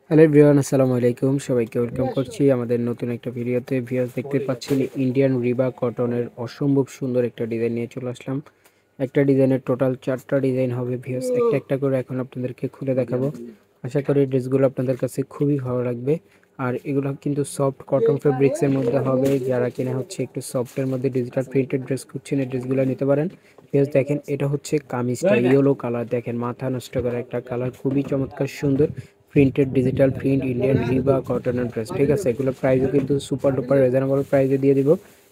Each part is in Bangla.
হ্যালো এভরিওয়ান, আসসালামু আলাইকুম। সবাইকে ওয়েলকাম করছি আমাদের নতুন একটা ভিডিওতে। ভিউয়ার্স, দেখতে পাচ্ছেন ইন্ডিয়ান রিবা কটনের অসম্ভব সুন্দর একটা ডিজাইন নিয়ে চলে আসলাম। একটা ডিজাইনের টোটাল 4টা ডিজাইন হবে ভিউয়ার্স। একটা একটা করে এখন আপনাদেরকে খুলে দেখাবো। আশা করি ড্রেসগুলো আপনাদের কাছে খুবই ভালো লাগবে। আর এগুলো কিন্তু সফট কটন ফেব্রিক্সের মধ্যে হবে। যারা কিনা হচ্ছে একটু সফটের মধ্যে ডিজিটাল প্রিন্টেড ড্রেস খুঁজছেন, এই ড্রেসগুলো নিতে পারেন। ভিউয়ার্স দেখেন, এটা হচ্ছে কামিজটা ইয়েলো কালার। দেখেন, মাথা নষ্ট করা একটা কালার, খুবই চমৎকার সুন্দর প্রিন্টেড ডিজিটাল প্রিন্ট ইন্ডিয়ান রিবা কটনের ড্রেস। ঠিক আছে, এগুলো প্রাইসও কিন্তু সুপার ডুপার রিজনেবল প্রাইসে দিয়ে দিব।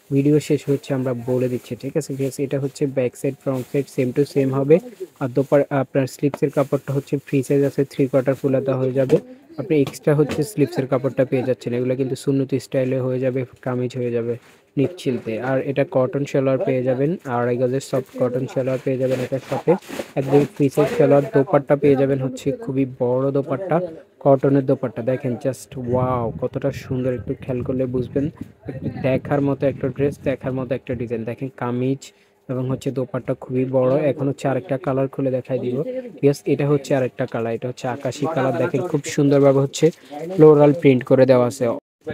ভিডিও শেষ হচ্ছে আমরা বলে দিচ্ছি। ঠিক আছে ভিউয়ার্স, এটা হচ্ছে back side front side same to same হবে। আর দোপার আপনার স্লিপসের কাপড়টা হচ্ছে ফ্রি সাইজ আছে, 3/4 ফুলাতা হয়ে যাবে। আপনি এক্সট্রা হচ্ছে স্লিপসের কাপড়টা পেয়ে যাচ্ছেন। এগুলো কিন্তু সুন্নতি স্টাইলে হয়ে যাবে, কামিজ হয়ে যাবে নিচ্ছিলতে। আর এটা কটন সালোয়ার পেয়ে যাবেন, 2.5 গজের সফট কটন সালোয়ার পেয়ে যাবেন এটার সাথে। একদম ফ্রি সাইজ সালোয়ার। দোপাট্টা পেয়ে যাবেন হচ্ছে খুবই বড় দোপাট্টা, কটনের দোপাট্টা। দেখেন জাস্ট ওয়াও, কতটা সুন্দর, একটু খেয়াল করলে বুঝবেন। একটু দেখার মতো একটা ড্রেস, দেখার মতো একটা ডিজাইন। দেখেন কামিজ এবং হচ্ছে দোপাট্টা খুবই বড়। এখন হচ্ছে আরেকটা কালার খুলে দেখাই দিব। ইয়েস, এটা হচ্ছে আরেকটা কালার, এটা হচ্ছে আকাশি কালার। দেখেন খুব সুন্দরভাবে হচ্ছে ফ্লোরাল প্রিন্ট করে দেওয়া আছে,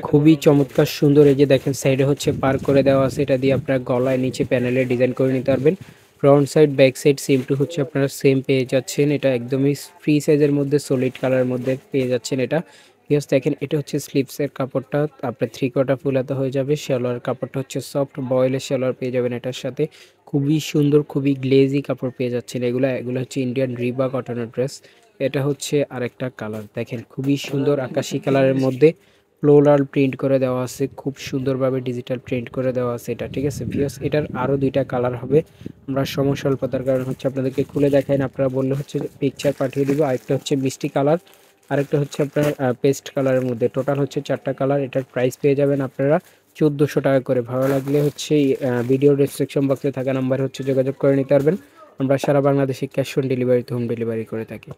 খুবই চমৎকার সুন্দর। এই যে দেখেন সাইডে হচ্ছে পার করে দেওয়া আছে, এটা দিয়ে আপনার গলায় নিচে প্যানেলে ডিজাইন করে নিতে পারবেন। Front side back side same to হচ্ছে আপনারা সেম পেয়ে যাচ্ছেন। এটা একদমই ফ্রি সাইজের মধ্যে সলিড কালারের মধ্যে পেয়ে যাচ্ছেন এটা। ইয়েস দেখেন, এটা হচ্ছে স্লিপসের কাপড়টা আপনার 3/4 ফুলাতে হয়ে যাবে। সালোয়ার কাপড়টা হচ্ছে সফট বয়েলের সালোয়ার পেয়ে যাবেন এটার সাথে। খুবই সুন্দর, খুবই গ্লেজি কাপড় পেয়ে যাচ্ছেন। এগুলো এগুলো হচ্ছে ইন্ডিয়ান রিবা কটনের ড্রেস। এটা হচ্ছে আরেকটা কালার, দেখেন খুবই সুন্দর আকাশি কালারের মধ্যে ফ্লোরাল প্রিন্ট করে দেওয়া আছে, খুব সুন্দরভাবে ডিজিটাল প্রিন্ট করে দেওয়া আছে এটা। ঠিক আছে ভিউয়ার্স, এটার আরও 2টা কালার হবে। আমরা সময় স্বল্পতার কারণে হচ্ছে আপনাদেরকে খুলে দেখাই না, আপনারা বললে হচ্ছে পিকচার পাঠিয়ে দিব। আরেকটা হচ্ছে মিষ্টি কালার, আরেকটা হচ্ছে আপনার পেস্ট কালারের মধ্যে। টোটাল হচ্ছে 4টা কালার। এটার প্রাইস পেয়ে যাবেন আপনারা 1400 টাকা করে। ভালো লাগলে হচ্ছে ভিডিও ডেসক্রিপশন বক্সে থাকা নাম্বার হচ্ছে যোগাযোগ করে নিতে পারবেন। আমরা সারা বাংলাদেশে ক্যাশ অন ডেলিভারিতে হোম ডেলিভারি করে থাকি।